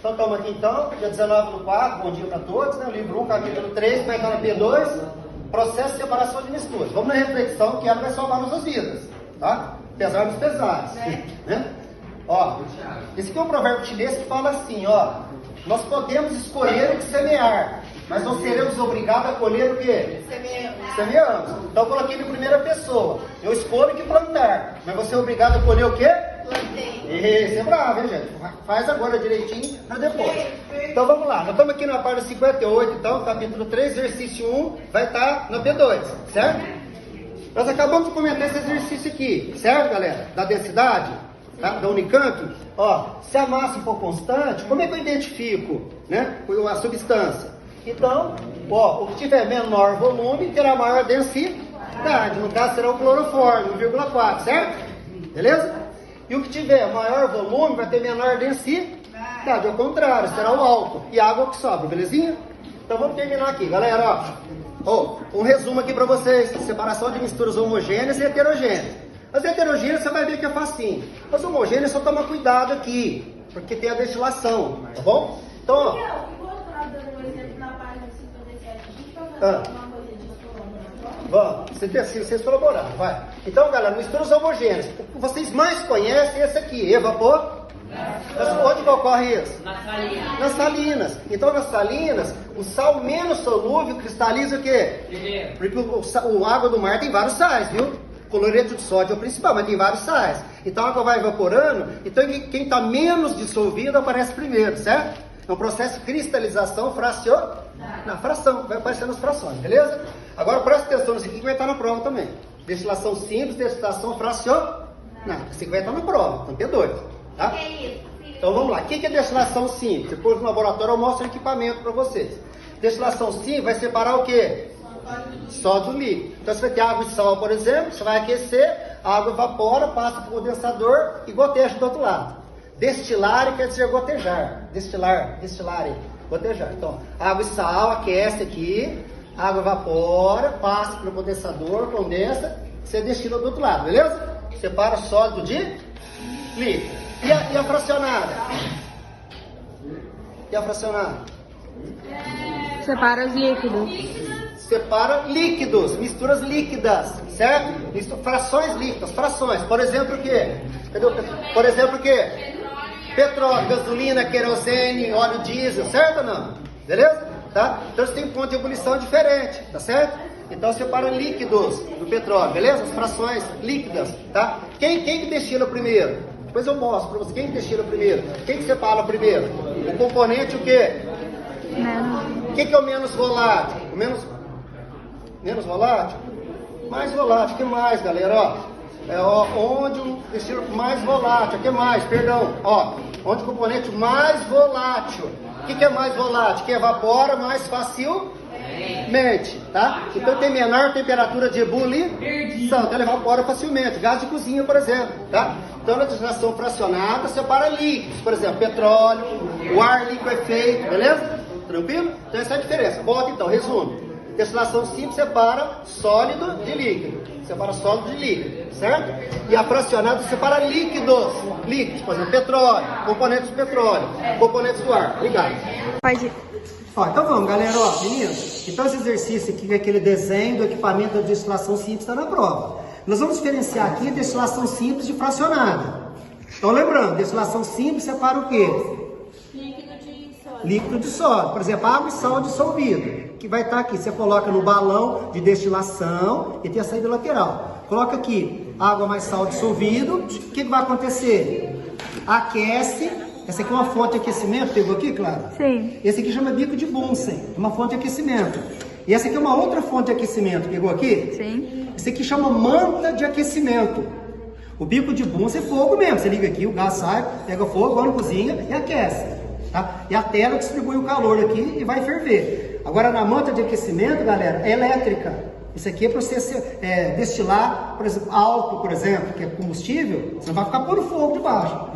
Então estamos aqui então, dia 19/4, bom dia para todos, né? Livro 1, capítulo 3, vai estar na P2, processo de separação de misturas. Vamos na reflexão que ela vai salvar nossas vidas, tá? Apesar dos pesares, né? Ó, esse aqui é um provérbio chinês que fala assim, ó, nós podemos escolher o que semear, mas não seremos obrigados a colher o quê? Semeamos. Então eu coloquei em primeira pessoa, eu escolho o que plantar, mas você é obrigado a colher o quê? Isso é bravo, hein, gente? Faz agora direitinho para depois. Então vamos lá, nós estamos aqui na página 58, então, capítulo 3, exercício 1, vai estar na P2, certo? Nós acabamos de comentar esse exercício aqui, certo, galera? Da densidade, tá? Da Unicamp. Ó, se a massa for constante, como é que eu identifico, né, a substância? Então, ó, o que tiver menor volume terá maior densidade, no caso será o clorofórmio, 1,4, certo? Beleza? E o que tiver maior volume vai ter menor densidade, ao contrário, será o álcool e a água que sobra, belezinha? Então vamos terminar aqui, galera, ó. Um resumo aqui para vocês, separação de misturas homogêneas e heterogêneas. As heterogêneas você vai ver que é facinho, as homogêneas só toma cuidado aqui, porque tem a destilação, tá bom? Então, ó. Vamos, vocês colaboraram, vai. Então, galera, misturas homogêneas. O que vocês mais conhecem é esse aqui, evapor. Onde que ocorre isso? Nas salinas. Nas salinas. Então, nas salinas, o sal menos solúvel cristaliza o quê? Porque a água do mar tem vários sais, viu? Cloreto de sódio é o principal, mas tem vários sais. Então, a água vai evaporando. Então, quem está menos dissolvido aparece primeiro, certo? É um processo de cristalização na fração, vai aparecendo as frações, beleza? Agora presta atenção nisso aqui que vai estar na prova também. Destilação simples, destilação fracionada. Isso aqui vai estar na prova, então P2, tá? Que é isso? Então vamos lá, o que é destilação simples? Depois no laboratório eu mostro o equipamento para vocês. Destilação simples vai separar o quê? Sólido do líquido. Então você vai ter água e sal, por exemplo, você vai aquecer, a água evapora, passa para o condensador e goteja do outro lado. Destilar quer dizer gotejar. Destilar, gotejar. Então, água e sal aquece aqui, a água evapora, passa para o condensador, condensa, você destila do outro lado, beleza? Separa sólido de líquido. E a fracionada? E a fracionada? Separa os líquidos. Separa líquidos, misturas líquidas, certo? Frações líquidas, frações. Por exemplo, o quê? Por exemplo, o quê? Petróleo, gasolina, querosene, óleo diesel, certo ou não? Beleza? Tá? Então você tem ponto de ebulição diferente, tá certo? Então separa líquidos do petróleo, beleza? As frações líquidas, tá? Quem que destila primeiro? Depois eu mostro pra você quem que destila primeiro. Quem que separa primeiro? O componente o quê? O que é o menos volátil? O menos volátil? Mais volátil, o que mais, galera? Ó, onde o destilo mais volátil, o que mais? Perdão, ó, onde o componente mais volátil. O que é mais volátil? Que evapora mais facilmente, tá? Então tem menor temperatura de ebulição, então ele evapora facilmente. Gás de cozinha, por exemplo, tá? Então na destilação fracionada separa líquidos, por exemplo, petróleo, o ar liquefeito, beleza? Tranquilo? Então essa é a diferença. Volta então, resumo. Destilação simples separa sólido de líquido. Separa sólido de líquido, certo? E a fracionada separa líquidos. Líquidos, por exemplo, petróleo, componentes do petróleo, componentes do ar. Obrigado. Pode ir. Ó, então vamos, galera, ó, meninos. Então esse exercício aqui, aquele desenho do equipamento da destilação simples está na prova. Nós vamos diferenciar aqui destilação simples de fracionada. Então lembrando, destilação simples separa o quê? Líquido de sólido. Por exemplo, água e sal dissolvido, que vai estar aqui. Você coloca no balão de destilação e tem a saída lateral. Coloca aqui água mais sal dissolvido. O que vai acontecer? Aquece. Essa aqui é uma fonte de aquecimento. Pegou aqui, Clara? Sim. Esse aqui chama bico de Bunsen. É uma fonte de aquecimento. E essa aqui é uma outra fonte de aquecimento. Pegou aqui? Sim. Esse aqui chama manta de aquecimento. O bico de Bunsen é fogo mesmo. Você liga aqui, o gás sai, pega fogo, vai na cozinha e aquece. Tá? E a tela distribui o calor aqui e vai ferver. Agora na manta de aquecimento, galera, é elétrica. Isso aqui é para você destilar, por exemplo, álcool, por exemplo, que é combustível, você não vai ficar pondo fogo debaixo.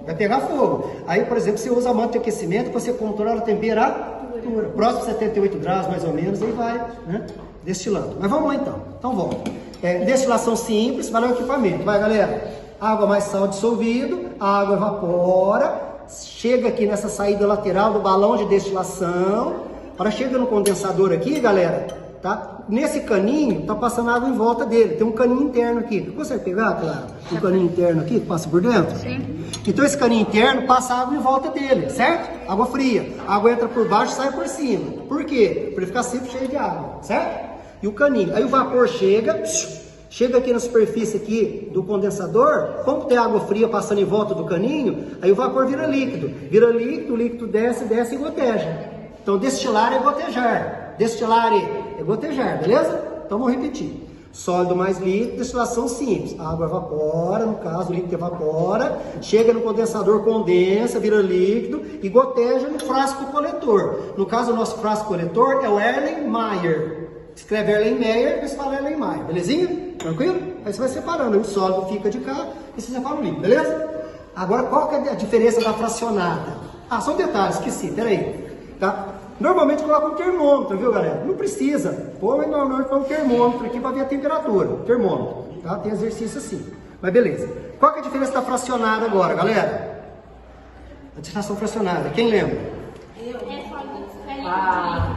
Vai pegar fogo. Aí, por exemplo, você usa a manta de aquecimento, você controla a temperatura. Próximo de 78 graus, mais ou menos, aí vai, né, destilando. Mas vamos lá então. Então vamos. Destilação simples, vai no equipamento. Vai, galera. Água mais sal dissolvido, a água evapora, chega aqui nessa saída lateral do balão de destilação, para chega no condensador aqui, galera, tá? Nesse caninho, tá passando água em volta dele, tem um caninho interno aqui. Consegue pegar, Clara? Um caninho interno aqui que passa por dentro? Sim. Então esse caninho interno passa água em volta dele, certo? Água fria. A água entra por baixo e sai por cima. Por quê? Para ele ficar sempre cheio de água, certo? E o caninho. Aí o vapor chega aqui na superfície aqui do condensador, como tem água fria passando em volta do caninho, aí o vapor vira líquido. Vira líquido, o líquido desce e goteja. Então destilar é gotejar. Destilar é gotejar, beleza? Então vamos repetir. Sólido mais líquido, destilação simples. A água evapora, no caso o líquido evapora, chega no condensador, condensa, vira líquido e goteja no frasco coletor. No caso o nosso frasco coletor é o Erlenmeyer. Escreve Erlenmeyer, mas fala Erlenmeyer, belezinha? Tranquilo? Aí você vai separando, o sólido fica de cá e você separa o líquido, beleza? Agora qual que é a diferença da fracionada? Ah, são detalhes, esqueci, peraí. Tá? Normalmente coloca um termômetro, viu, galera? Não precisa. Pô, mas normalmente põe um termômetro aqui para ver a temperatura. Termômetro, tá? Tem exercício assim. Mas beleza. Qual que é a diferença da fracionada agora, galera? A destilação fracionada, quem lembra?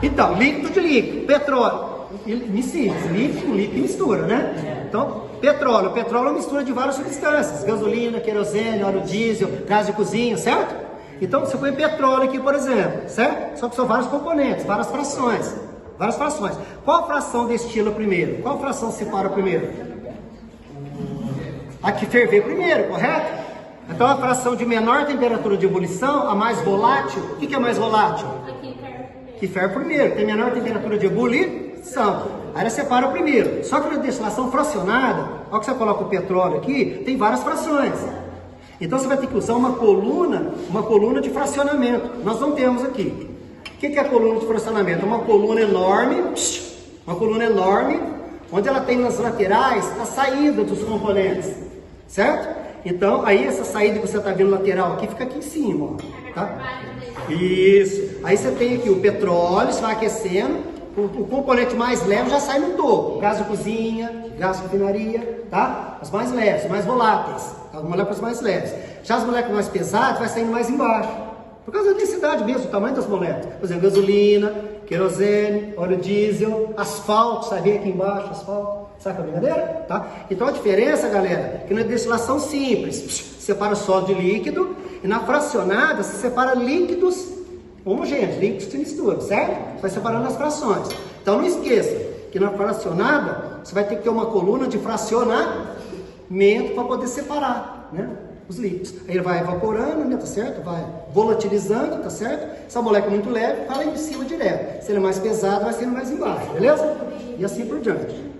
Então, líquido de líquido, petróleo. Líquido mistura, né? Então, petróleo é uma mistura de várias substâncias. Gasolina, querosene, óleo diesel, gás de cozinha, certo? Então, você põe petróleo aqui, por exemplo, certo? Só que são vários componentes, várias frações. Várias frações. Qual fração destila primeiro? Qual fração separa primeiro? A que ferver primeiro, correto? Então, a fração de menor temperatura de ebulição, a mais volátil. O que é mais volátil? Que ferve primeiro. Tem menor temperatura de ebulição. Aí ela separa primeiro. Só que na destilação fracionada, olha que você coloca o petróleo aqui, tem várias frações. Então você vai ter que usar uma coluna de fracionamento. Nós não temos aqui. O que é a coluna de fracionamento? É uma coluna enorme, onde ela tem nas laterais a saída dos componentes, certo? Então, aí essa saída que você está vendo lateral aqui, fica aqui em cima, ó, tá? Isso. Aí você tem aqui o petróleo, você vai aquecendo, o componente mais leve já sai no topo. Gás de cozinha, gás de refinaria, tá? As mais leves, as mais voláteis. As moléculas mais leves. Já as moléculas mais pesadas vai saindo mais embaixo. Por causa da densidade mesmo, do tamanho das moléculas. Por exemplo, gasolina, querosene, óleo diesel, asfalto, sabe aqui embaixo, asfalto. Sabe a brincadeira? Tá? Então a diferença, galera, é que na destilação simples, separa sólido de líquido, e na fracionada se separa líquidos homogêneos, líquidos que se misturam, certo? Você vai separando as frações. Então não esqueça que na fracionada você vai ter que ter uma coluna de fracionamento para poder separar, né, os líquidos. Aí ele vai evaporando, né, tá certo? Vai volatilizando, tá certo? Essa molécula muito leve, vai lá em cima direto. Se ele é mais pesado, vai sendo mais embaixo, beleza? E assim por diante.